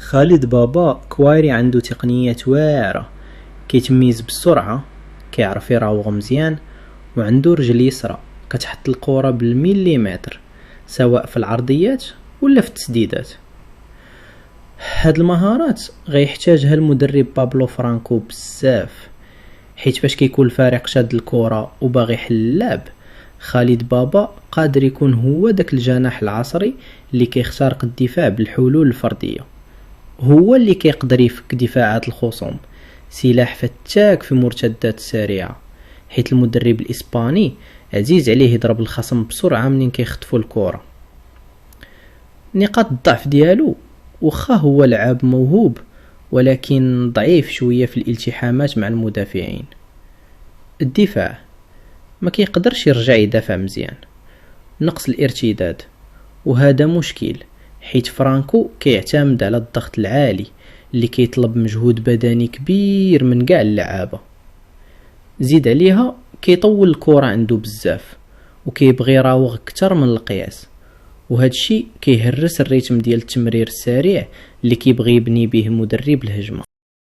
خالد بابا كوايري عنده تقنيات واعرة، كيتميز بالسرعة، كيعرف يراوغ مزيان، وعنده رجل يسرى كتحط الكرة بالمليمتر سواء في العرضيات ولا في التسديدات. هاد المهارات غيحتاجها المدرب بابلو فرانكو بزاف، حيت باش كيكون الفريق شاد الكرة وباغي يحل اللعب، خالد بابا قادر يكون هو داك الجناح العصري اللي كيخترق الدفاع بالحلول الفردية، هو اللي كيقدر يفك دفاعات الخصوم، سلاح فتاك في مرتدات سريعة، حيت المدرب الإسباني عزيز عليه يضرب الخصم بسرعة منين كيخطفوا الكرة. نقاط الضعف ديالو وخا هو لعاب موهوب، ولكن ضعيف شوية في الالتحامات مع المدافعين. الدفاع ما كيقدرش يرجع يدافع مزيان، نقص الارتداد، وهذا مشكل حيت فرانكو كيعتمد على الضغط العالي اللي كيطلب مجهود بدني كبير من قاع اللعابة. زيد عليها كيطول الكرة عنده بزاف وكيبغي يراوغ اكتر من القياس، وهذا الشيء كيهرس الريتم ديال التمرير السريع اللي كيبغي يبني به مدرب الهجمة.